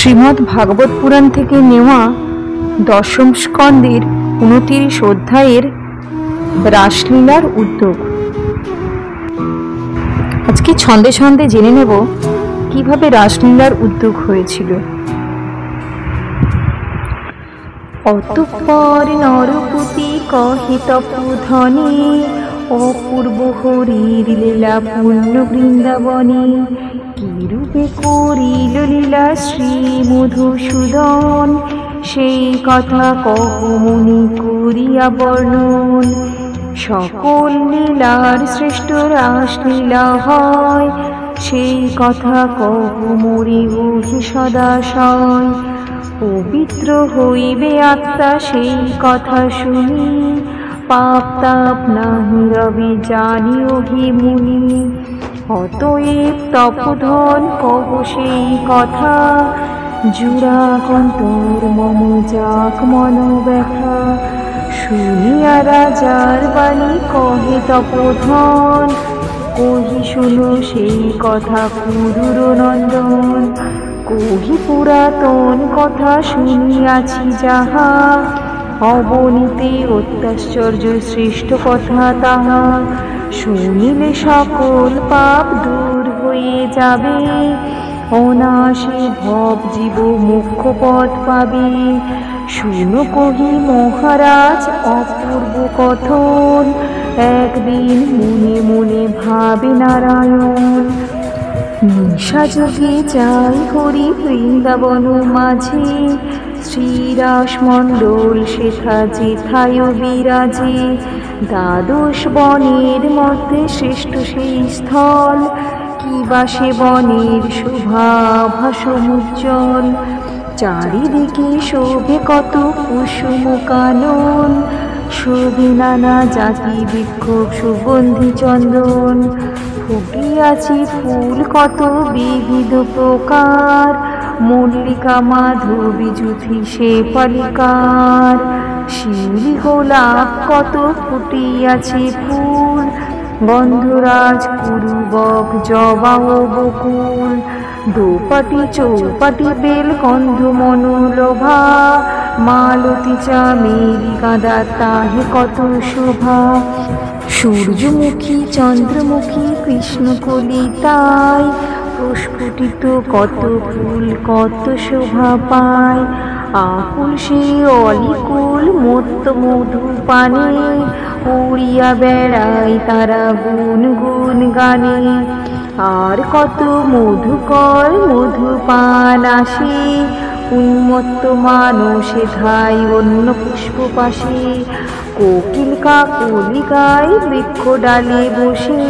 শ্রীমদ্ ভাগবত পুরাণ থেকে নেওয়া দশম স্কন্দের 29 অধ্যায়ের রাসলীলার উদ্যোগ। আজকে ছন্দে ছন্দে জেনে নেব কিভাবে রাসলীলার উদ্যোগ হয়েছিল। অতঃপর নরপতি কহে তপোধনে, অপূর্ব হরির লীলা পূর্ণ বৃন্দাবনে। কিরূপে করিল লীলা শ্রী মধুসূদন, সেই কথা কহ মুনি করিয়া বর্ণন। সকল লীলার শ্রেষ্ঠ রাসলীলা হয়, সেই কথা কহ মোরে ওহে সদাশয়। পবিত্র হইবে আত্মা সেই কথা শুনি, পাপ তাপ নাহি রবে জানিও হে মুনি। অতএব তপোধন কহ সেই কথা, জুড়াকন্তর মম যাক মন ব্যথা। শুনিয়া রাজার বাণী কহে তপোধন, কহি শোনো সেই কথা কুরুর নন্দন। কহি পুরাতন কথা শুনিয়াছি যাহা, অবনীতে অত্যাশ্চর্য শ্রেষ্ঠ কথা তাহা। শুনিলে সকল পাপ দূর হয়ে যাবে, অনাশে ভব জীব মুখ্য পথ পাবে। শুনো কহি মহারাজ অপূর্ব কথন, একদিন মনে মনে ভাবে নারায়ণ। নিশা যোগে যাই হরি বৃন্দাবন মাঝে, শ্রীরাস মণ্ডল সেথা যেথায় বিরাজে। দ্বাদশ বনের মধ্যে শ্রেষ্ঠ সেই স্থল, কি বা সে বনের শোভা ভাসমুজ্জ্বল। চারিদিকে শোভে কত কুসুম কানন, শোভে নানা জাতি বৃক্ষ সুগন্ধি চন্দন। ফুটিয়াছে ফুল কত বিবিধ প্রকার, মল্লিকা মাধবী যুথি শেফালিকার। শিউলি গোলাপ কত ফুটিয়াছে ফুল, গন্ধরাজ কুরুবক জবা ও বকুল। দোপাটি চৌপাটি বেল গন্ধ মনোলোভা, মালতী চামেলি গাঁদা তাহে কত শোভা। সূর্যমুখী চন্দ্রমুখী কৃষ্ণকলি তাই, প্রস্ফুটিত কত ফুল কত শোভা পায়। আকুল সেই অলিকুল মত্ত মধু পানে, উড়িয়া বেড়াই তারা গুন গুন গানে। আর কত মধুকর মধুপান আসে, উন্মত্ত মানসে ধাই অন্য পুষ্প পাশে। কোকিল কাকলি গায় বৃক্ষ ডালে বসে,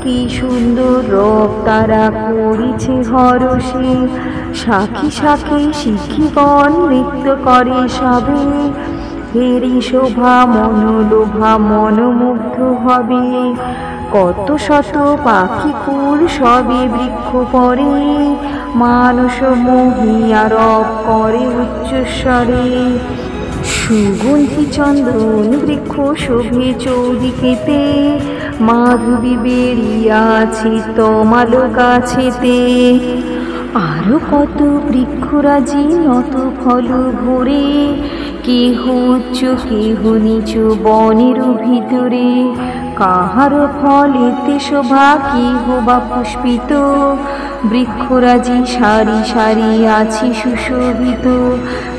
কি সুন্দর রব তারা করিছে হরষে। সাখী সাখী শিখিগণ নৃত্য করে সবে, হেরি শোভা মনোলোভা মনোমুগ্ধ হবে। কত শত পাখি কুল সবে বৃক্ষ পরে, মানস মোহিয়া রব করে উচ্চস্বরে। সুগন্ধি চন্দন বৃক্ষ শোভে চৌদিকেতে, মাধবী বেরিয়াছে তমাল গাছেতে। আরো কত বৃক্ষরাজি নত ফল ভরে, কেহ উচ্চ কেহ নিচু বনের ভিতরে। কাহার ফলেতে শোভা কেহ বা পুষ্পিত, বৃক্ষরাজি সারি সারি আছে সুশোভিত।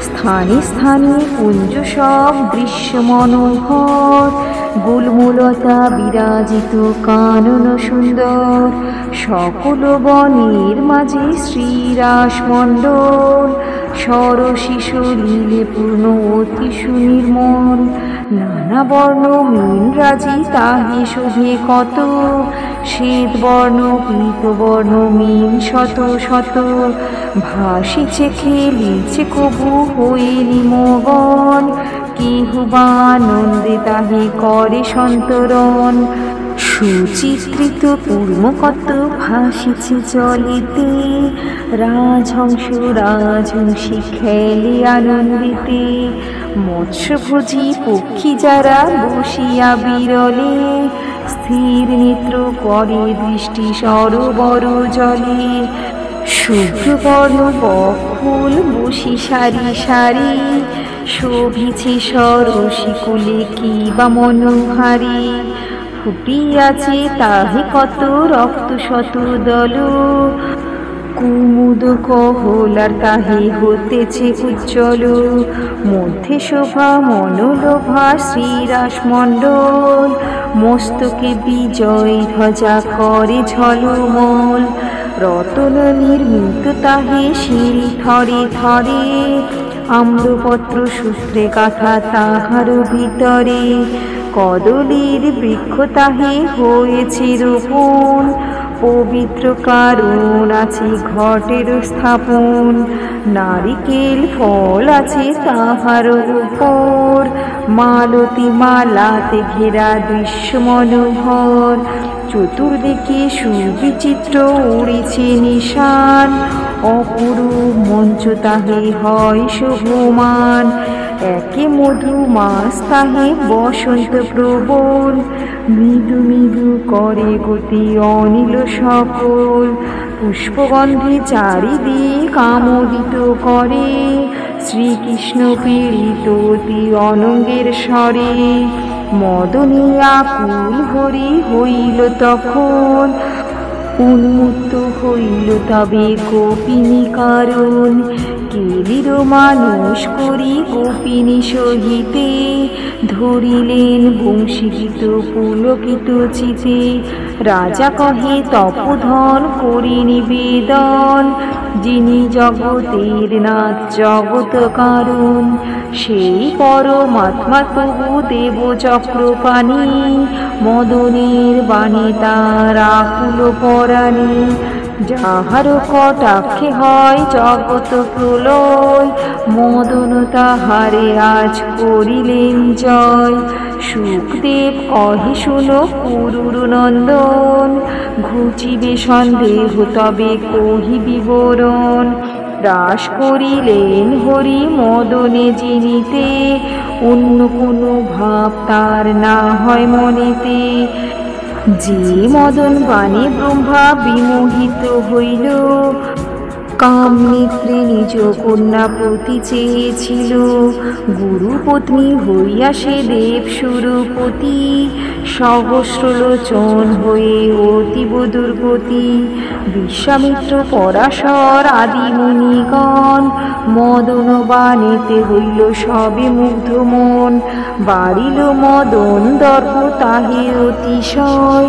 স্থানে স্থানে কুঞ্জ সব দৃশ্য মনোহর, গুল্মলতা বিরাজিত কানন সুন্দর। সকল বনের মাঝে শ্রীরাস মণ্ডল, সরসী সলিলে পূর্ণ অতি সুনির্মল। নানা বর্ণ মীন রাজি তাহে শোভে কত, শ্বেত বর্ণ পীত বর্ণ মীন শত শত। ভাসিছে খেলিছে কবু হয়ে নিমগন, কেহ বা আনন্দে তাহে করে সন্তরণ। সুচিত্রিত কূর্ম কত ভাসিছে জলেতে, রাজহংস রাজহংসী খেলে আনন্দিতে। মৎস্যভোজী পক্ষী যারা বসিয়া বিরলে, স্থির নেত্র করে দৃষ্টি সরোবর জলে। শুভ্রবর্ণ বক্ষ ফুল বসি সারি সারি, শোভিছে সরসী কুলে কি বা মনোহারি। ফুটিয়াছে তাহে কত রক্ত শত দল, কুমুদ কহলার তাহে হতেছে উজ্জ্বল। মধ্যে শোভা মনোলোভা শ্রীরাস মণ্ডল, মস্তকে বিজয় ধ্বজা করে ঝলমল। রতন নির্মিত তাহে সিঁড়ি থরে থরে, আম্রপত্র সূত্রে গাথা তাহার ভিতরে। কদলীর বৃক্ষ তাহে হয়েছে রোপণ, পবিত্র কারণ আছে ঘটের স্থাপন। নারিকেল ফল আছে তাহার উপর, মালতী মালাতে ঘেরা দৃশ্য মনোহর। চতুর্দিকে সুবিচিত্র উড়েছে নিশান, অপরূপ মঞ্চ তাহে হয় শোভমান। একে মধু মাস তাহে বসন্ত প্রবল, মৃদু মৃদু করে গতি অনিল সকল। পুষ্পগন্ধে চারিদিক আমোদিত করে, শ্রীকৃষ্ণ পীড়িত অতি অনঙ্গের স্বরে। মদনে আকুল হরি হইল তখন, উন্মুক্ত হইল তবে গোপিনী কারণ। কেলির মানুষ করি গোপিনী সহিতে, ধরিলেন বংশীগীত পুলকিত চিতে। রাজা কহে তপোধন করি নিবেদন, যিনি জগতের নাথ জগৎ কারণ। সেই পরমাত্মা তবু দেব চক্রপাণি, মদনের বাণী তার আকুল পরাণী। যাহার কটাক্ষে হয় জগৎ প্রলয়, মদন তাহারে আজ করিলেন জয়। সুখদেব কহে শুনো কুরুর নন্দন, ঘুচিবে সন্দেহ তবে কহি বিবরণ। রাস করিলেন হরি মদনে যিনিতে, অন্য কোনো ভাব তার না হয় মনেতে। যে মদন বাণী ব্রহ্মা বিমোহিত হইল, কাম নেত্রে নিজ কন্যা প্রতি চেয়েছিল। গুরু পত্নী হইয়া সে দেব সুরপতি, সহস্রলোচন হয়ে অতীব দুর্গতি। বিশ্বামিত্র পরাশর আদি মুনিগণ, মদন বাণীতে হইল সবে মুগ্ধ মন। বাড়িল মদন দর্প তাহে অতিশয়,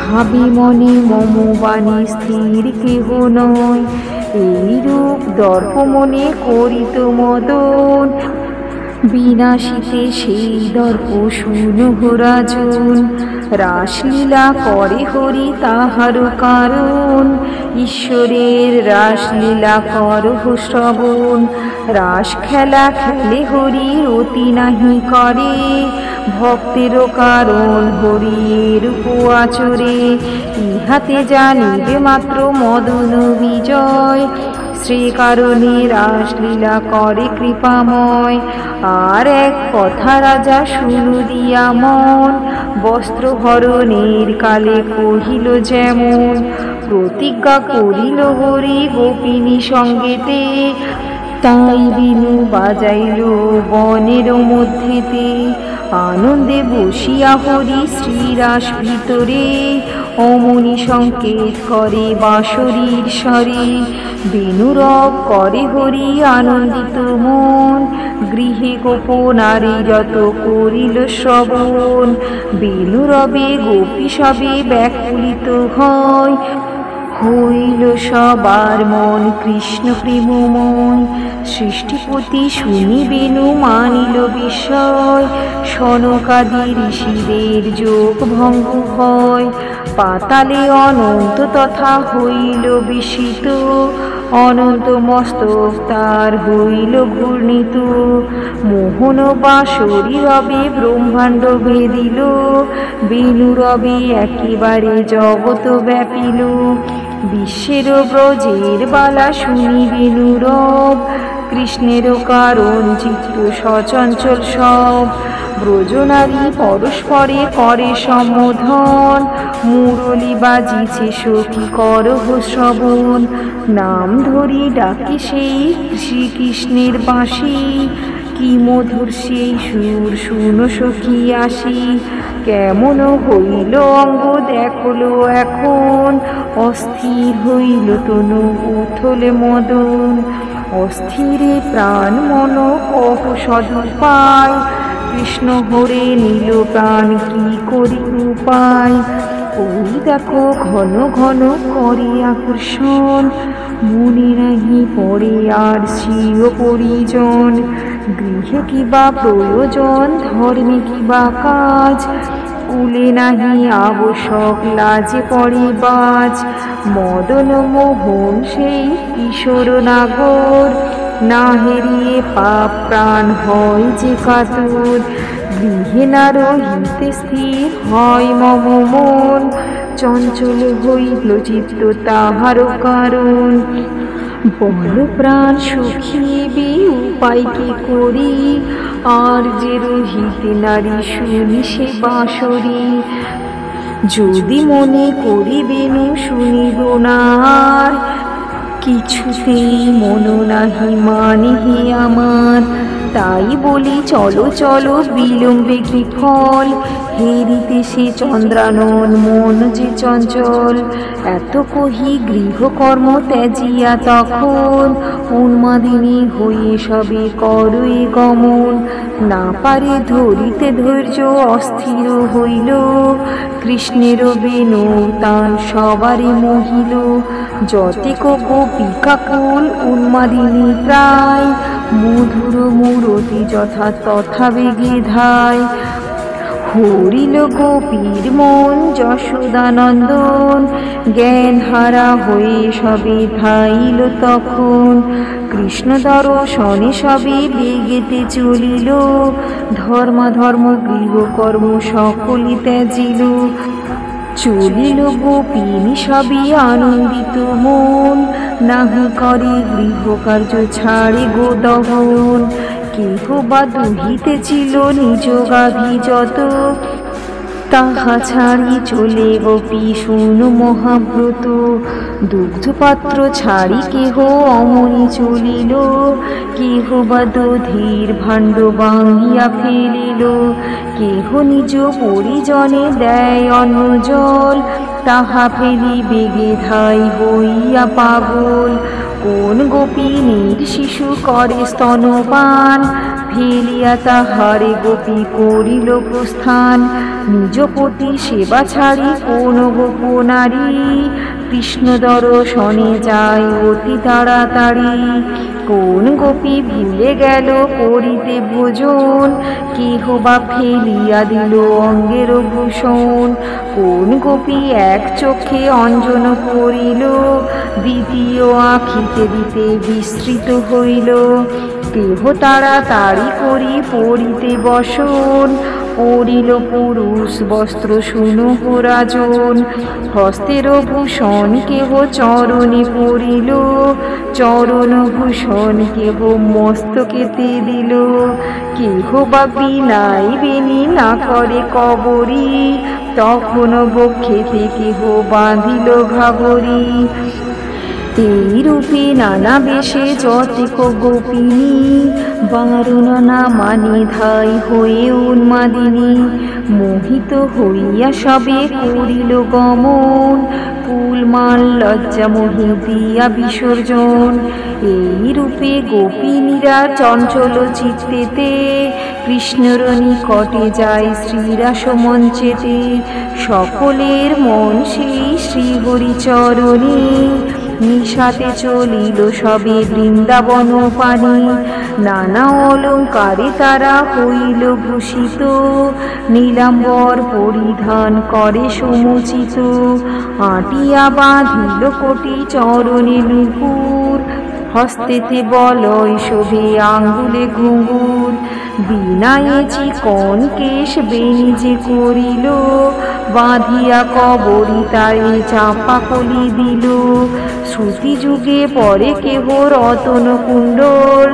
ভাবি মনে মম বাণী স্থির কেহ নয়। এইরূপ দর্প মনে করিত মদন, বিনাশিতে সেই দর্প শুনহ রাজন। রাসলীলা করে হরি তাহার কারণ, ঈশ্বরের রাসলীলা করহ শ্রবণ। রাস খেলা খেলে হরি অতি নাহি করে, ভক্তের কারণ হরির আচরে। ইহাতে জানিবে মাত্র মদন বিজয়, শ্রী কারণে রাসলীলা করে কৃপাময়। আর এক কথা রাজা শুনু দিয়া মন, বস্ত্র হরণের কালে কহিল যেমন। প্রতিজ্ঞা করিল হরি গোপিনী সঙ্গেতে, তাই বিনু বাজাইল বনের মধ্যেতে। আনন্দে বসিয়া হরি শ্রীরাস ভিতরে, অমনি সংকেত করে বাঁশরীর স্বরে। বেণুরব করে হরি আনন্দিত মন, গৃহে গোপনারী যত করিল শ্রবণ। বেণুরবে গোপী সবে ব্যাকুলিত হয়, হইল সবার মন কৃষ্ণ প্রেমময়। সৃষ্টিপতি শুনি বেণু মানিল বিস্ময়, সনকাদি ঋষিদের যোগ ভঙ্গ হয়। পাতালে অনন্ত তথা হইল বিস্মিত, অনন্ত মস্তক তার হইল ঘূর্ণিত। মোহন বাঁশরী রবে ব্রহ্মাণ্ড ভেদিল, বেণু রবে একেবারে জগৎ ব্যাপিল। বিশ্বের ব্রজের বালা শুনি বেণু রব, কৃষ্ণেরও কারণ চিত্ত সচঞ্চল সব, ব্রজনারী পরস্পরে করে সম্বোধন, মুরলী বাজিছে সখী করহ শ্রবণ, নাম ধরি ডাকে সেই শ্রীকৃষ্ণের বাঁশি, কি মধুর সেই সুর শুনো সখী আসি, কেমন হইল অঙ্গ দেখলো এখন, অস্থির হইল তনু উথলে মদন, অস্থিরে প্রাণ মন কহ সদুপায়, কৃষ্ণ হরে নীল প্রাণ কি করি উপায়, ওই দেখো ঘন ঘন করে আকর্ষণ, মনে নাহি পড়ে আর স্বীয় পরিজন, গৃহে কিবা প্রয়োজন ধর্মে কিবা কাজ, কুলে নাহি আবশ্যক লাজে পড়ে বাজ, মদন মোহন সেই কিশোর নাগর, না হেরিয়ে পাপ প্রাণ হয় যে কাতর, গৃহে না রহিতে স্থির হয় মম মন, চঞ্চল হইল চিত্ত তাহারও কারণ, বল প্রাণ সখিবে উপায় কি করি, আর যে রহিতে নারী শুনি সে বাঁশরি, যদি মনে করিবেন শুনিব না আর, কিছুতেই মন নাহি মানে হে আমার, তাই বলি চলো চলো বিলম্বে কি ফল, হেরিতে সে চন্দ্রানন মন যে চঞ্চল, এত কহি গৃহকর্ম ত্যাজিয়া তখন, উন্মাদিনী হয়ে সবে করয়ে গমন, না পারে ধরিতে ধৈর্য অস্থির হইল, কৃষ্ণের বেণু তান সবারে মহিল, যতেক গোপিকাকুল উন্মাদিনী প্রায়, মধুর মূরতি যথা তথা বেগে ধায়, হরিল গোপীর মন যশোদানন্দন, জ্ঞান হারা হয়ে সবে ধাইল তখন, কৃষ্ণ দর্শনে সবে বেগেতে চলিল, ধর্মাধর্ম গৃহকর্ম সকলই ত্যাজিল, চলিল গোপিনী সবই আনন্দিত মন, নাহি করে গৃহকার্য ছাড়ে গো দহন, কেহ বা দুহিতেছিল নিজ গাভী যত, তাহা ছাড়ি চলে গোপী শুনো মহাব্রত, দুগ্ধপাত্র ছাড়ি কেহ অমনি চলিল, কেহ বা দধির ভাণ্ড ভাঙ্গিয়া ফেলিল, কেহ নিজ পরিজনে দেয় অন্ন জল, তাহা ফেলি বেগে ধাই হইয়া পাগল, কোন গোপিনীর শিশু করে স্তনপান, ফেলিয়া তাহারে গোপী করিল প্রস্থান, নিজ পতি সেবা ছাড়ি কোন গোপনারী, কৃষ্ণ দর্শনে যায় অতি তাড়াতাড়ি, কোন গোপী ভুলে গেল করিতে ভোজন, কেহ বা ফেলিয়া দিল অঙ্গের ভূষণ, কোন গোপী এক চোখে অঞ্জন করিল, দ্বিতীয় আখিতে দিতে বিস্তৃত হইল, কেহ তাড়াতাড়ি করি পড়িতে বসন, পড়িল পুরুষ বস্ত্র শুনো রাজন, হস্তের ভূষণ কেহ চরণে পড়িল, চরণ ভূষণ কেহ মস্তকেতে দিল, কেহ বা বিনাই বেনি না করে কবরী, তখন বক্ষেতে কেহ বাঁধিল ঘাগরি, এই রূপে নানা বেশে যতেক গোপিনী, বারণ না মানে ধাই হয়ে উন্মাদিনী, মোহিত হইয়া সবে করিল গমন, ফুলমাল লজ্জা মোহে দিয়া বিসর্জন, এই রূপে গোপিনীরা চঞ্চল চিত্তেতে, কৃষ্ণর নিকটে যায় শ্রীরাস মঞ্চেতে, সকলের মন সেই শ্রীহরিচরণে, নিশাতে চলিল সবে বৃন্দাবন পানে, নানা অলঙ্কারে তারা হইল ভূষিত, নীলাম্বর পরিধান করে সমুচিত, আটিয়া বাঁধিল কোটি চরণে নুপুর, হস্তেতে বলয় শোভে আঙ্গুলে ঘুঙুর, বিনায়ে চিকন কেশ বেণী যে করিল, বাঁধিয়া কবরী তারে চাপা কলি দিল, শ্রুতি যুগে পরে কেহ রতন কুণ্ডল,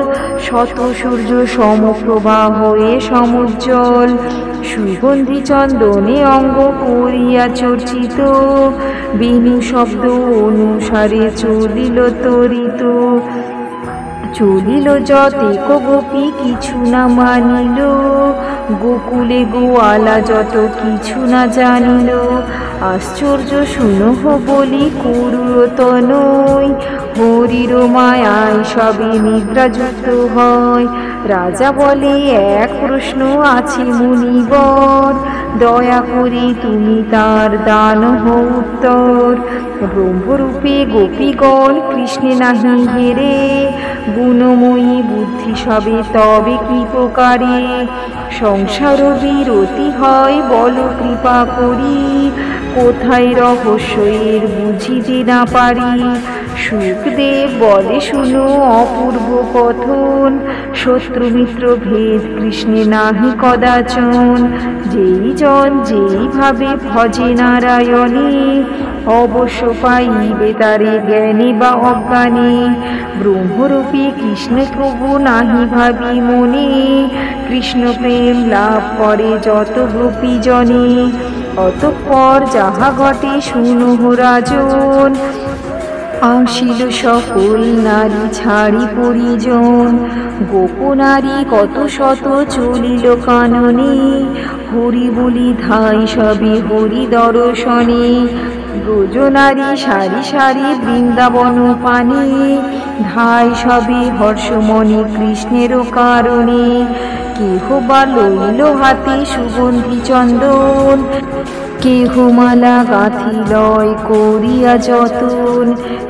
শত সূর্য সমপ্রভা হয়ে সমুজ্জ্বল, সুগন্ধি চন্দনে অঙ্গ করিয়া চর্চিত, বেণু শব্দ অনুসারে চলিল তরিত, চলিল যতেক গোপী কিছু না মানিল, গোকুলে গোয়ালা যত কিছু না জানিল, আশ্চর্য শুনহ বলি কুরুতনয়, হরির মায়ায় সবে নিদ্রাযুক্ত হয়। রাজা বলে এক প্রশ্ন আছে মুনিবর, দয়া করে তুমি তার দানহ উত্তর। ব্রহ্মরূপে গোপীগণ কৃষ্ণে নাহি হেরে, গুণময়ী বুদ্ধি সবে তবে কি প্রকারে, সংসার বিরতি হয় বল কৃপা করি, কোথায় রহস্য এর বুঝিতে না পারি। সুখদেব বলে শুনো অপূর্ব কথন, শত্রু মিত্র ভেদ কৃষ্ণে নাহি কদাচন, যেই জন যেইভাবে ভজে নারায়ণে, অবশ্য পাইবে তারে জ্ঞানে বা অজ্ঞানে। ব্রহ্মরূপী কৃষ্ণ প্রভু নাহি ভাবি মনে, কৃষ্ণ প্রেম লাভ করে যত গোপীজনে, অতঃপর যাহা ঘটে শুনহ রাজন, আসিল সকল নারী ছাড়ি পরিজন, গোপনারী কত শত চলিল কাননে, হরি বলি ধাই সবে হরি দর্শনে, ব্রজনারী সারি সারি বৃন্দাবন পানে, ধাই সবে হর্ষমণি কৃষ্ণের কারণে, কেহ বা লইল হাতে সুগন্ধি চন্দন, কেহ মালা গাঁথি লয় করিয়া যতন,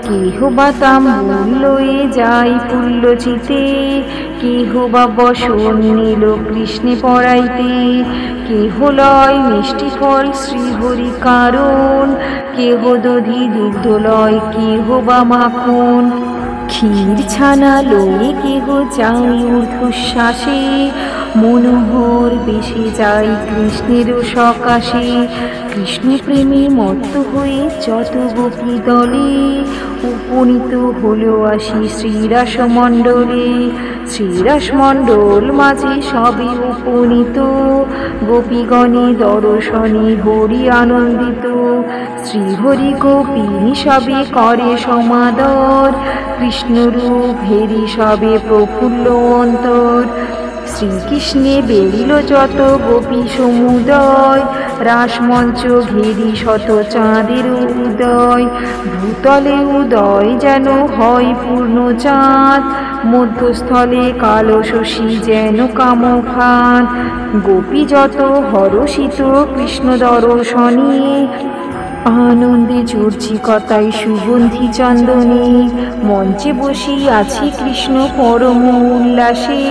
কেহ বা তাম্বুল লয়ে যায় পুল্লচিতে, কেহ বা বসন নিল কৃষ্ণে পড়াইতে, কেহ লয় মিষ্টি ফল শ্রীহরি কারণ, কেহ দধি দুগ্ধ লয় কেহ বা মাখন, ক্ষীর ছানা লয়ে কেহ যায় ঊর্ধ্বশ্বাসে, মনোহর বেশে যায় কৃষ্ণের সকাশে। কৃষ্ণ প্রেমে মত্ত হয়ে যত গোপী দলে, উপনীত হলো আসি শ্রীরাস মণ্ডলে, শ্রীরাস মণ্ডল মাঝে সবে উপনীত, গোপীগণে দর্শনে হরি আনন্দিত, শ্রীহরি গোপিনী সবে করে সমাদর, কৃষ্ণরূপ হেরি সবে প্রফুল্ল অন্তর। শ্রীকৃষ্ণে বেরিল যত গোপী সমুদয়, রাসমঞ্চ ঘেরি শত চাঁদের উদয়, ভূতলে উদয় যেন হয় পূর্ণ চাঁদ, মধ্যস্থলে কালো শশী যেন কামখান, গোপী যত হরষিত কৃষ্ণ দর্শনে, আনন্দে চর্চিকতায় সুগন্ধি চন্দনে, মঞ্চে বসি আছে কৃষ্ণ পরম উল্লাসে,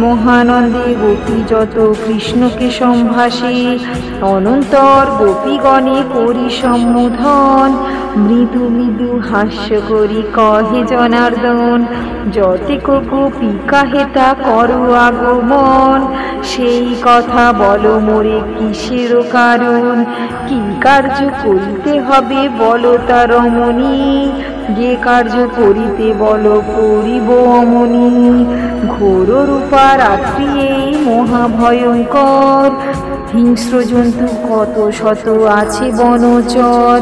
মহানন্দে গোপী যত কৃষ্ণকে সম্ভাসে, অনন্তর গোপীগণে করি সম্বোধন, মৃদু মৃদু হাস্য করি কহে জনার্দন, যতেক গোপী কাহে তা করো আগমন, সেই কথা বলো মোরে কিসের কারণ, কি কার্য করিতে হবে বলো তা রমণী, যে কার্য করিতে বলো করিব অমনি। ঘোর রূপা রাত্রি এই মহাভয়ঙ্কর, হিংস্র জন্তু কত শত আছে বনচর,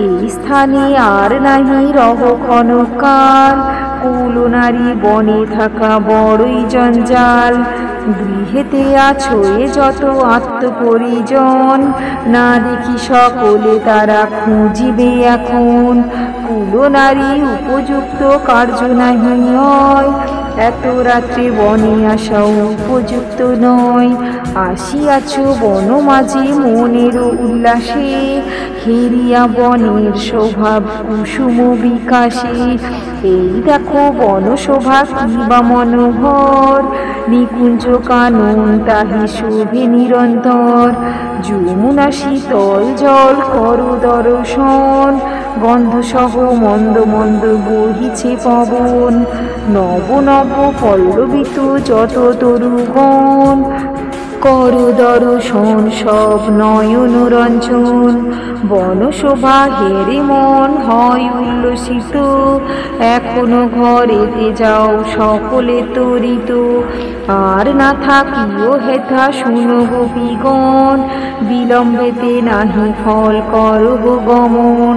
এই স্থানে আর নাহি রহ ক্ষণকাল, কুল নারী বনে থাকা বড়ই জঞ্জাল, গৃহেতে আছো এ যত আত্মপরিজন, না দেখি সকলে তারা খুঁজিবে এখন, কুল নারী উপযুক্ত কার্য নাহি হয়, এত রাত্রে বনে আসাও উপযুক্ত নয়, আসিয়াছ বন মাঝে মনের উল্লাসে, হেরিয়া বনের স্বভাব কুসুম বিকাশে, এই দেখো বন শোভা কি বা মনোহর, নিকুঞ্জ কানন তাহি শোভে নিরন্তর, যমুনা শীতল জল করো দর্শন, গন্ধ সহ মন্দ মন্দ বহিছে পবন, নব নব পল্লবিত যত তরুগণ, করো দর্শন সব নয়ন রঞ্জন, বনশোভা হেরে মন হয় উল্লসিত। এখনো ঘরেতে যাও সকলে তরিত, আর না থাকিও হেথা শুনো গোপীগণ, বিলম্বেতে নাহি ফল করব গমন।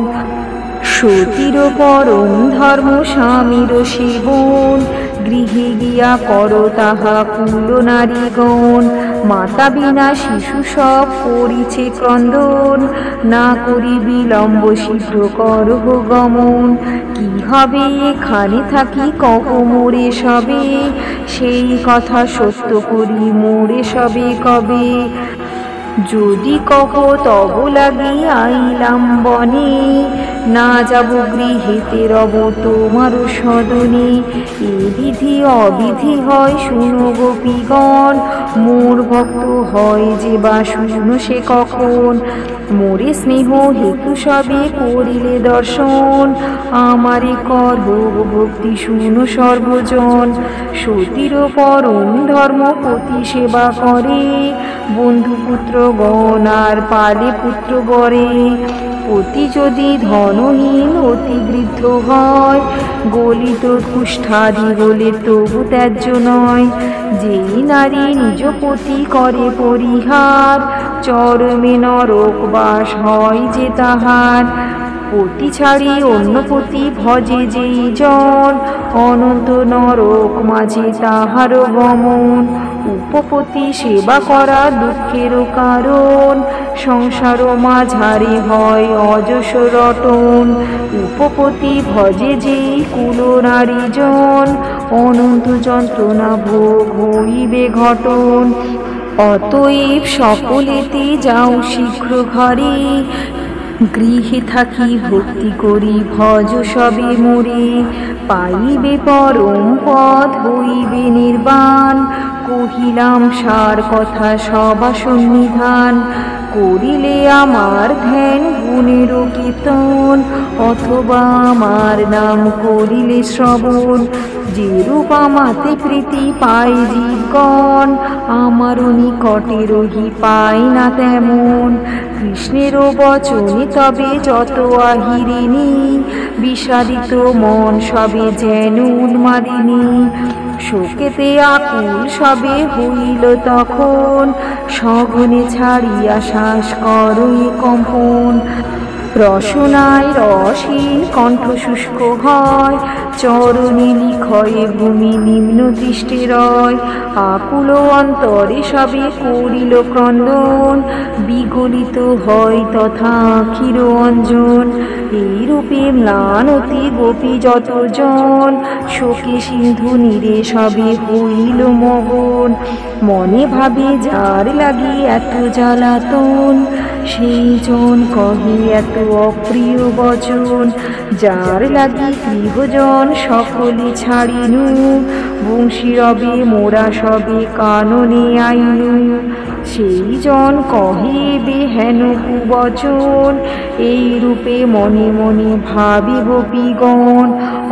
সতীর পরম ধর্ম স্বামীর সেবন, গৃহে গিয়া করো তাহা কুল নারীগণ। মাতা বিনা শিশু সব করিছে ক্রন্দন, না করি বিলম্ব শীঘ্র করব গমন। কি হবে এখানে থাকি কহ মোরে সবে, সেই কথা সত্য করি মোরে সবে কবে। যদি কহ তব লাগি আইলাম বনে, না যাব গৃহেতে রব তোমার সদনে। এ বিধি অবিধি হয় শুনো গোপীগণ, মোর ভক্ত হয় যে বা শুনো সে কখন। মোরে স্নেহ হেতু সবে করিলে দর্শন, আমারে করব ভক্তি শুনো সর্বজন। সতীর পরম ধর্ম পতি সেবা করে, বন্ধু পুত্র গণ আর পালে পুত্র বরে। অতি যদি ধনহীন অতি বৃদ্ধ হয়, গলিত কুষ্ঠাদি হলে তবু ত্যায্য নয়। যেই নারী নিজ পতি করে পরিহার, চরমে নরক বাস হয় যে তাহার। পতি ছাড়ি অন্য পতি ভজে যেই জন, অনন্ত নরক মাঝে তাহার গমন। উপপতি সেবা করা দুঃখের কারণ, সংসার মাঝারে হয় অযশ রটন। উপপতি ভজে যেই কুল নারীজন, অনন্ত যন্ত্রণা ভোগ হইবে ঘটন। অতএব সকলেতে যাও শীঘ্র ঘরে, গৃহে থাকি ভক্তি করি ভজ সবে মোরে। পাইবে পরম পদ হইবে নির্বাণ, কহিলাম সার কথা সবা সন্নিধান। করিলে আমার ধ্যান গুণের কীর্তন, অথবা আমার নাম করিলে শ্রবণ। যেরূপ আমাতে প্রীতি পাই জীবগণ, আমারও নিকটে রহি পাই না তেমন। কৃষ্ণেরও বচনে তবে যত আহিরিণী, বিষাদিত মন সবে যেন উন্মাদিনী। শোকেতে আকুল সবে হইল তখন, সঘনে ছাড়িয়া শ্বাস করই কম্পন। রসনায় রসহীন কণ্ঠ শুষ্ক হয়, চরণে লিখয়ে ভূমি নিম্ন দৃষ্টে রয়। আকুল অন্তরে সবে করিল ক্রন্দন, বিগলিত হয় তথা আখির অঞ্জন। এইরূপে ম্লান অতি গোপী যতজন, শোকে সিন্ধু নীরে সবে হইল মগন। মনে ভাবে যার লাগি এত জ্বালাতন, সেই জন কহে এত অপ্রিয় বচন। যার লাগি গৃহজন সকলে ছাড়িনু, বংশী রবে মোরা সবে কাননে আইনু। সেই জন কহে বেহেন কুবচন, এই রূপে মনে মনে ভাবি গোপীগণ।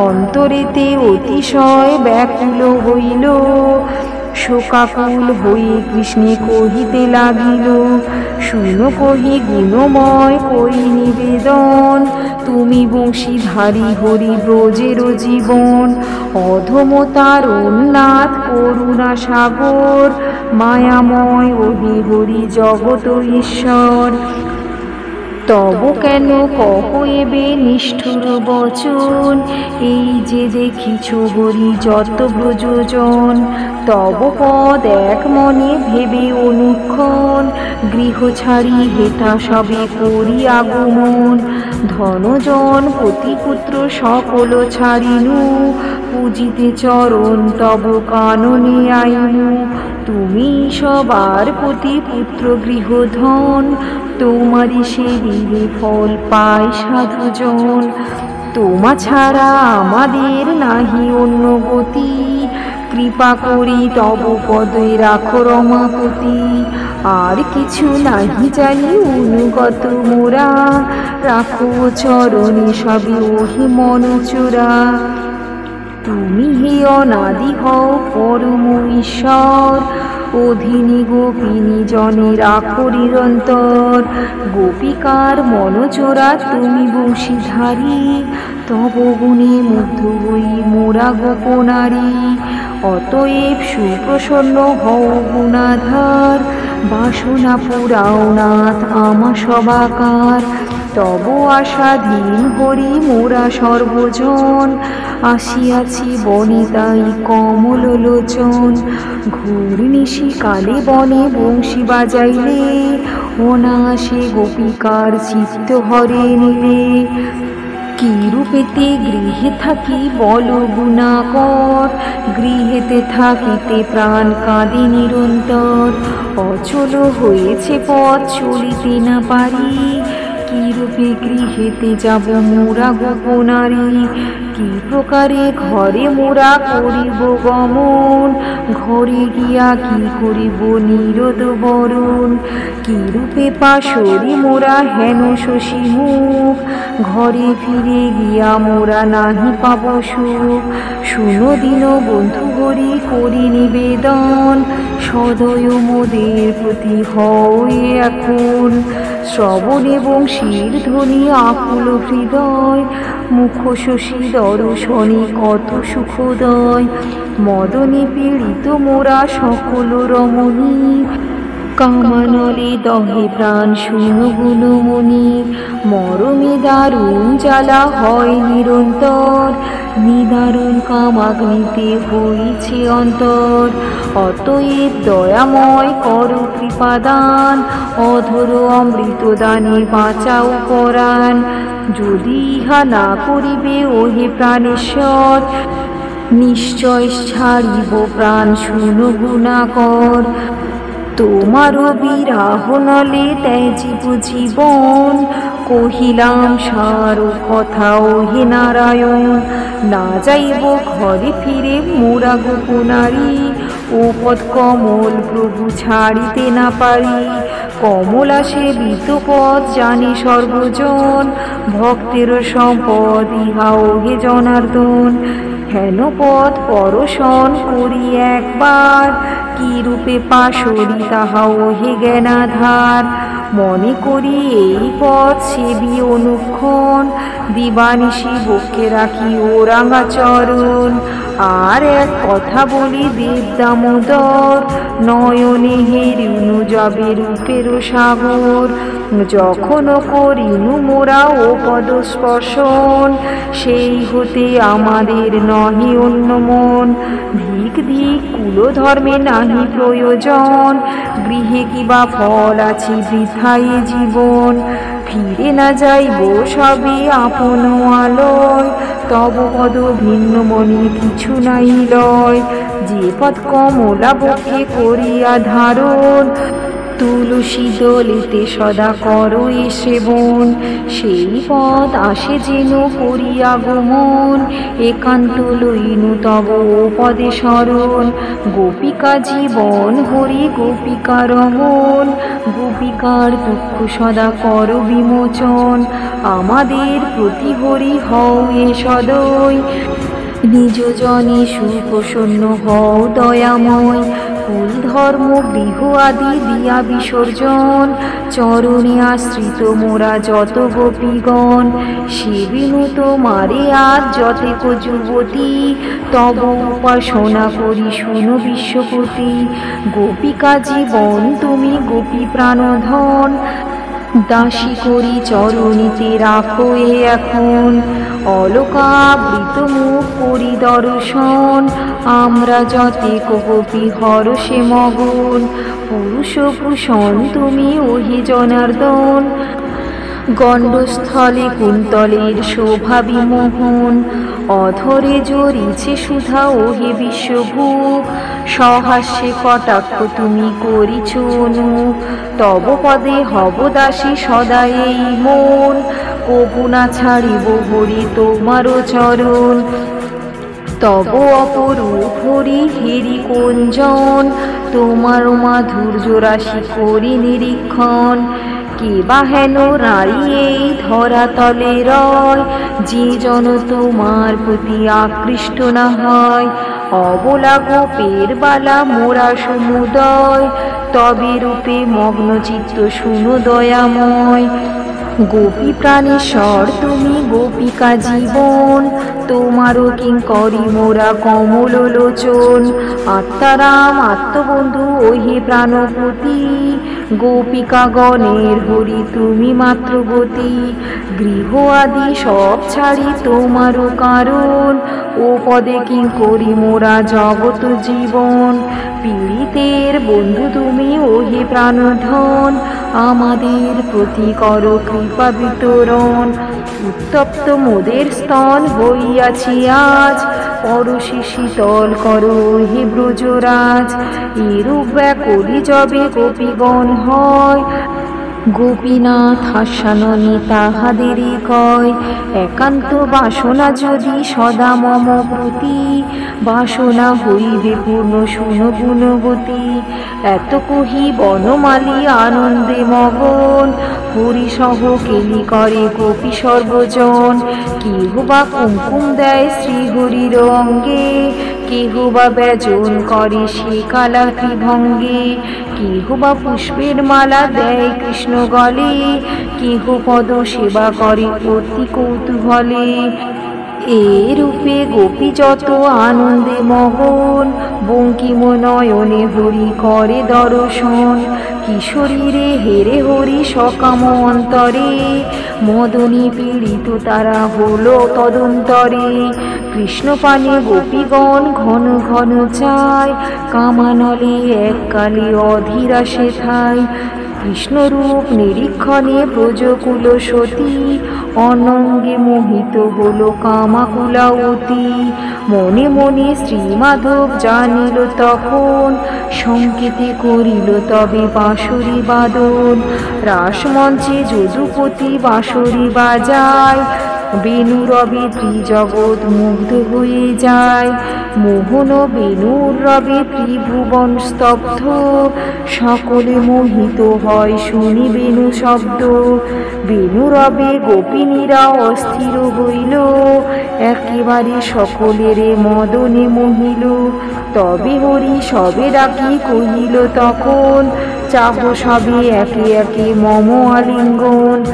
অন্তরেতে অতিশয় ব্যাকুল হইল, শোকাকুল হয়ে কৃষ্ণে কহিতে লাগিল। শুনো কহি গুণময় কই নিবেদন, তুমি বংশীধারী হরি ব্রজের জীবন। অধম তারুণ নাথ করুণা সাগর, মায়াময় ওহে হরি জগত ঈশ্বর। তব কেন কহ এবে নিষ্ঠুর বচন, এই যে দেখিছ হরি যত ব্রজজন। তব পদ এক মনে ভেবে অনুক্ষণ, গৃহ ছাড়ি হেথা সবে করি আগমন। ধনজন পতিপুত্র সকল ছাড়িনু, পূজিতে চরণ তব কাননে আইনু। তুমি সবার পতি পুত্র গৃহধন, তোমারই সে দিলে ফল পায় সাধুজন। তোমা ছাড়া আমাদের নাহি অন্য গতি, কৃপা করি তব পদে রাখো রমাপতি। আর কিছু নাহি জানি অনুগত মোরা, রাখো চরণে সবে ওহি মন চূড়া। তুমি হে অনাদি হও পরম ঈশ্বর, অধীনী গোপিনী জনে রাখো নিরন্তর। গোপিকার মনচোরা তুমি বংশীধারী, তব গুণে মুগ্ধ হই মোরা গোপনারী। অতএব সুপ্রসন্ন হও গুণাধার, বাসনা পুরাও নাথ আমা সবাকার। তব আশাধীন হরি মোরা সর্বজন, আসিয়াছি বনিতাই কমল লোচন। ঘোর নিশিকালে বনে বংশী বাজাইলে, অনায়াসে গোপিকার চিত্ত হরে নিলে। কি রূপেতে গৃহে থাকি বল গুণাকর, গৃহেতে থাকিতে প্রাণ কাঁদে নিরন্তর। অচল হয়েছে পথ চলিতে না পারি, কি রূপে গৃহেতে যাব মোরা গোপনারী। কি প্রকারে ঘরে মোরা করিব গমন, ঘরে গিয়া কি করিব নিরোধ বরণ। কি রূপে পাশরি মোরা হেন শশী মুখ, ঘরে ফিরে গিয়া মোরা নাহি পাব সুখ। শুনো দিন বন্ধু হরি করি নিবেদন, সদয় মোদের প্রতি হয়ে এখন। শ্রবণে বংশীর ধ্বনি আকুল হৃদয়, মুখ শশী দর্শনে কত সুখোদয়। মদনে পীড়িত মোরা সকল রমণী, কামানলে দহে প্রাণ শুনো গুণমণি। মরমে দারুণ জ্বালা হয় নিরন্তর, নিদারুণ কামাগ্নিতে হইছে অন্তর। অতএব দয়াময় কর কৃপাদান, অধর অমৃত দানে বাঁচাও পরাণ। যদি ইহা না করিবে ওহে প্রাণেশ্বর, নিশ্চয় ছাড়িব প্রাণ শুনো গুণাকর। তোমারও বিরাহ নলে ত্যাজিব জীবন, কহিলাম সার কথা ওহে নারায়ণ। না যাইব ঘরে ফিরে মোরা গোপনারী, ও পদ কমল প্রভু ছাড়িতে না পারি। কমলা সেবিত পদ জানে সর্বজন, ভক্তের সম্পদ ইহা ওহে জনার্দন। হেন পদ পরশন করি একবার, কি রূপে পাশরি তাহা ওহে জ্ঞানাধার। মনে করি এই পথ সেবি অনুক্ষণ, দিবানিশি বক্ষে রাখি ও রাঙা চরণ। আর এক কথা বলি দেব দামোদর, নয়নে হেরিনু যাবে রূপের সাগর। যখন করিনু মোরা ও পদ স্পর্শন, সেই হতে আমাদের নহে অন্য মন। ধিক ধিক কুলধর্মে নাহি প্রয়োজন, গৃহে কিবা ফল আছে বৃথাই জীবন। ফিরে না যাইব সবে আপন আলয়, তব পদ ভিন্ন মনে কিছু নাই লয়। যে পদ কমলা বক্ষে করিয়া ধারণ, তুলসী দলিতে সদা করো এ সেবন। সেই পদ আসে যেন করিয়া গমন, একান্ত লইনু তব ও পদে শরণ। গোপিকা জীবন হরি গোপিকা রমন, গোপিকার দুঃখ সদা কর বিমোচন। আমাদের প্রতি হরি হও এ সদয়, নিজ জনে সুপ্রসন্ন হও দয়াময়। কুল ধর্ম গৃহ আদি দিয়া বিসর্জন, চরণে আশ্রিত মোরা যত গোপীগণ। সেবিনু তোমারে আজ যতেক যুবতী, তব উপাসনা করি শুনো বিশ্বপতি। গোপিকা জীবন তুমি গোপী প্রাণধন, দাসী করি চরণীতে রাখো এ এখন। অলকাবৃত মুখ করি দর্শন, আমরা যতেক গোপী হরষে মগন। পুরুষ ভূষণ তুমি ওহে জনার্দন, গণ্ডস্থলে কুন্তলের শোভা বিমোহন। অধরে জড়িছে সুধা ওহে বিশ্বভূপ, সহাস্যে কটাক্ষ তুমি করিছ অনুপ। তব পদে হব দাসী সদা এই মন, কবু না ছাড়িব হরি তোমারও চরণ। তব অপরূপ হরি হেরি কোঞ্জন, তোমার মাধুর্য রাশি করি নিরীক্ষণ। কে বা হেন নারী এই ধরাতলে রয়, যে জন তোমার প্রতি আকৃষ্ট না হয়। অবলা গোপের বালা মোরা সমুদয়, তবে রূপে মগ্ন চিত্ত শুনো দয়াময়। গোপী প্রাণেশ্বর তুমি গোপিকা জীবন, তোমারও কিঙ্করি মোরা কমল লোচন। আত্মারাম আত্মবন্ধু ওহে প্রাণপতি, গোপিকা গণের হরি তুমি মাত্র গতি। গৃহ আদি সব ছাড়ি তোমারও কারণ, ও পদে কিঙ্করি মোরা জগত জীবন। পীড়িতের বন্ধু তুমি ওহে প্রাণধন, আমাদের প্রতি করো কৃপা বিতরণ। উত্তপ্ত মোদের স্তন হইয়াছি আজ, পরশে শীতল করো হে ব্রজরাজ। এরূপ ব্যাকুলি যবে গোপীগণ হয়, গোপীনাথ হাস্যাননে তাহাদেরই কয়। একান্ত বাসনা যদি সদা মম প্রতি, বাসনা হইবে পূর্ণ শুনো গুণবতী। এত কহি বনমালী আনন্দে মগন, হরিসহ কেলি করে গোপী সর্বজন। কেহ বা কুমকুম দেয় শ্রীহরির অঙ্গে, কেহ বা ব্যজন করে সে কালাতি ভঙ্গে। কেহ বা পুষ্পের মালা দেয় কৃষ্ণ গলে, কেহ পদ সেবা করে অতি কৌতূহলে। এ রূপে গোপী যত আনন্দে মগন, বঙ্কিম নয়নে হরি করে দর্শন। কিশোরীরে হেরে হরি সকাম অন্তরে, মদনী পীড়িত তারা হলো তদন্তরে। কৃষ্ণপানে গোপীগণ ঘন ঘন চায়, কামানলে এককালে অধীরা সেথায়। কৃষ্ণরূপ নিরীক্ষণে ব্রজকুল সতী, অনঙ্গে মোহিত হল কামাকুলাবতী। মনে মনে শ্রীমাধব জানিল তখন, সংকেতে করিল তবে বাঁশরি বাদন। রাসমঞ্চে যদুপতি বাঁশরি বাজায়, বেণুরবে ত্রিজগৎ মুগ্ধ হয়ে যায়। মোহন বেণুর রবে ত্রিভুবন স্তব্ধ, সকলে মোহিত হয় শুনি বেণু শব্দ। বেণুরবে গোপিনীরা অস্থির হইল, একেবারে সকলের মদনে মোহিল। তবে হরি সবে ডাকি কহিল তখন, চাহ সবে একে একে মম আলিঙ্গন।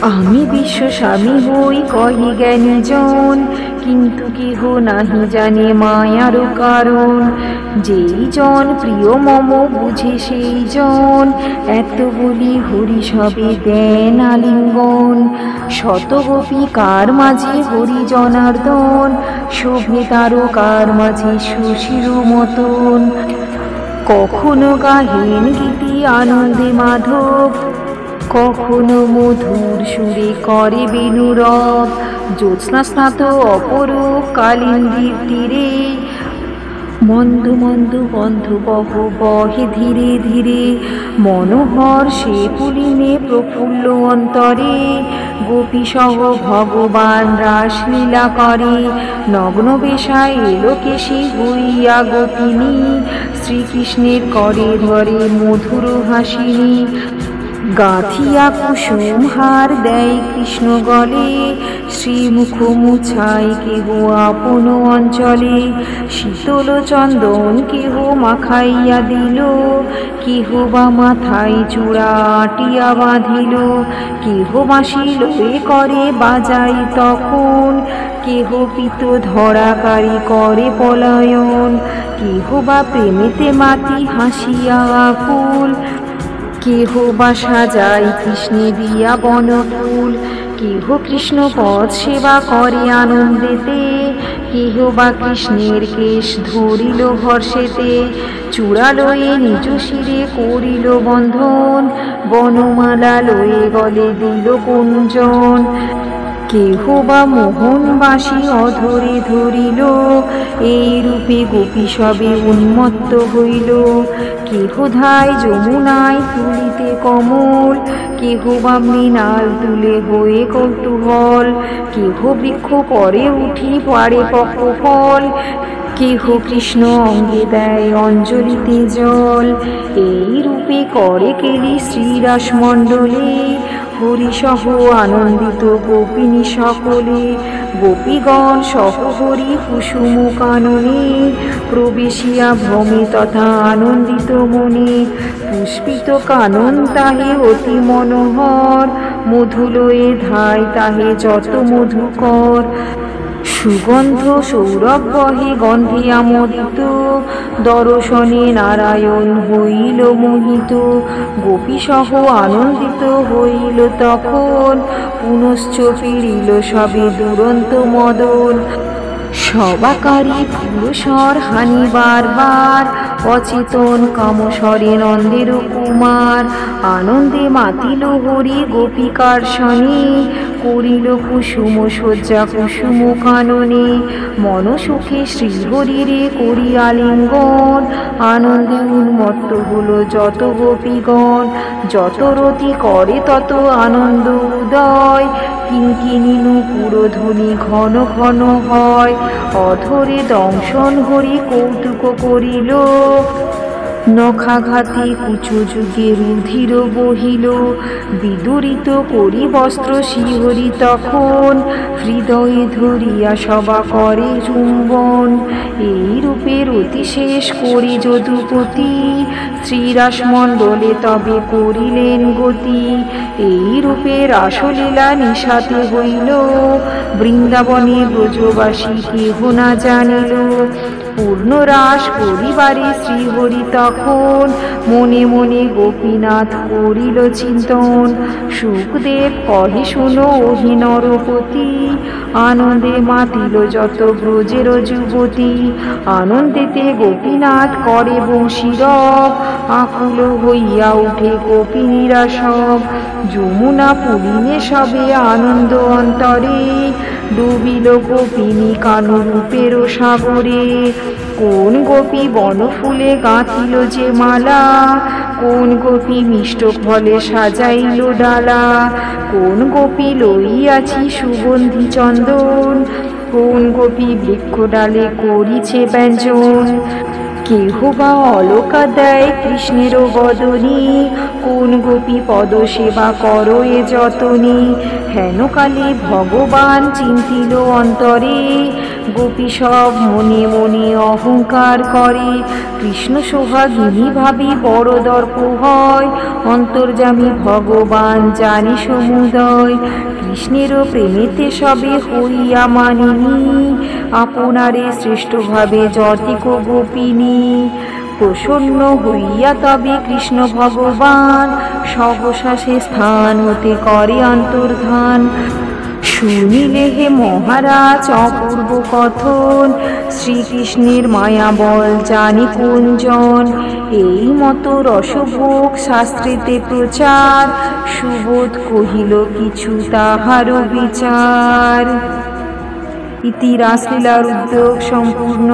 আমি বিশ্ব স্বামী হই কহি জ্ঞানী জন, কিন্তু কেহ নাহি জানে মায়ার কারণ। যেই জন প্রিয় মম বুঝে সেই জন, এত বলি হরি সবে দেন আলিঙ্গন। শত গোপিকার মাঝে হরি জনার্দন, শোভে তারকার মাঝে সুশির মতন। কখনো গাহেন গীতি আনন্দে মাধব, কখনো মধুর সুরে করে বেণুরব। জ্যোৎস্না স্নাত অপরূপ কালিন্দীর তীরে, মন্দ মন্দ গন্ধ বহ বহে ধীরে ধীরে। মনোহর সে পুলিনে প্রফুল্ল অন্তরে, গোপী সহ ভগবান রাসলীলা করে। নগ্ন বেশায় এলো কেশী হইয়া গোপিনী, শ্রীকৃষ্ণের করে ধরে মধুর হাসিনী। গাঁথিয়া কুসুম হার দেয় কৃষ্ণ গলে, শ্রীমুখ মুছায় কেহ আপন অঞ্চলে। শীতল চন্দন কেহ মাখাইয়া দিল, কেহ বা মাথায় চূড়া আটিয়া বাঁধিল। কেহ বাঁশি লয়ে করে বাজাই তখন, কেহ পিত ধরাকারী করে পলায়ন। কেহ বা প্রেমেতে মাতি হাসিয়া আকুল, কেহ বা সাজাই কৃষ্ণে দিয়া বনফুল। কেহ কৃষ্ণ পদ সেবা করে আনন্দেতে, কেহ বা কৃষ্ণের কেশ ধরিল হর্ষেতে। চূড়া লয়ে নিজ শিরে করিল বন্ধন, বনমালা লয়ে গলে দিল কুঞ্জন। কেহ বা মোহন বাসি অধরে ধরিল, এই রূপে গোপী সবে উন্মত্ত হইল। কেহ ধায় যমুনায় তুলিতে কমল, কেহ বা মৃণাল তুলে হয়ে কৌতূহল। কেহ বৃক্ষ পরে উঠি পারে পক্ষ-ফল, কেহ কৃষ্ণ অঙ্গে দেয় অঞ্জলিতে জল। এই রূপে করে কেলি শ্রীরাস মণ্ডলে, হরিসহ আনন্দিত গোপিনী সকলে। গোপীগণ সহ হরি কুসুম কাননে, প্রবেশিয়া ভ্রমে তথা আনন্দিত মনে, পুষ্পিত কানন তাহে অতি মনোহর, মধুলয়ে ধায় তাহে যত মধুকর, সুগন্ধ সৌরভ বহে গন্ধে আমোদিত, দর্শনে নারায়ণ হইল মোহিত, গোপীসহ আনন্দিত হইল তখন, পুনশ্চ ফিরিল সবে দুরন্ত মদন, সবাকারী পুরুষর হানি বারবার, অচেতন কামস্বরে নন্দের কুমার, আনন্দে মাতিল হরি গোপিকার শনি, করিল কুসুম শয্যা কুসুম কাননে, মনসুখে শ্রীহরিরে করি আলিঙ্গন, আনন্দে উন্মত্ত হল যত গোপীগণ, যত রতি করে তত আনন্দ উদয়, কিঙ্কিণী নূপুরধ্বনি ঘন ঘন হয়, অধরে দংশন হরি কৌতুক করিল, নখাঘাতে কুচু যুগে রুধির বহিল, বিদুরিত করি বস্ত্র শ্রীহরি তখন, হৃদয়ে ধরিয়া সবা করে চুম্বন, এই রূপের অতিশেষ করি যদুপতি, শ্রীরাসমণ্ডলে তবে করিলেন গতি, এই রূপে রাসলীলা নিশাতে হইল, বৃন্দাবনে ব্রজবাসী কেহ না জানিল, পূর্ণ রাস করিবারে শ্রীহরি তখন, মনে মনে গোপীনাথ করিল চিন্তন, সুখদেব কহে শুনো ওহি নরপতি, আনন্দে মাতিল যত ব্রজের যুবতী, আনন্দেতে গোপীনাথ করে বংশীরব, আকুল হইয়া উঠে গোপিনীরা সব, যমুনা পুলিনে সবে আনন্দ অন্তরে, ডুবিল গোপিনী কানু রূপের সাগরে, কোন গোপী বনফুলে গাঁথিল যে মালা, কোন গোপী মিষ্ট ফলে সাজাইল ডালা, কোন গোপী লইয়াছি সুগন্ধি চন্দন, কোন গোপী বৃক্ষ ডালে করিছে ব্যঞ্জন, কেহ বা অলকা দেয় কৃষ্ণের বদনী, কোন গোপী পদ সেবা করো এ যতনী, হেনকালে ভগবান চিন্তিল অন্তরে, গোপী সব মনে মনে অহংকার করে, কৃষ্ণ সোহাগিনী ভাবি বড় দর্প হয়, অন্তর্যামী ভগবান জানি সমুদয়, কৃষ্ণেরও প্রেমেতে সবে হইয়া মানিনী, আপনারে শ্রেষ্ঠভাবে যতিক গোপিনী, প্রসন্ন হইয়া তবে কৃষ্ণ ভগবান, সহসা সে স্থান হতে করে অন্তর্ধান, শুনিলে হে মহারাজ অপূর্ব কথন, শ্রীকৃষ্ণের মায়া বল জানি কোনজন, এই মতো রসভোগ শাস্ত্রেতে প্রচার, সুবোধ কহিল কিছু তাহারও বিচার। ইতি রাসলীলার উদ্যোগ সম্পূর্ণ।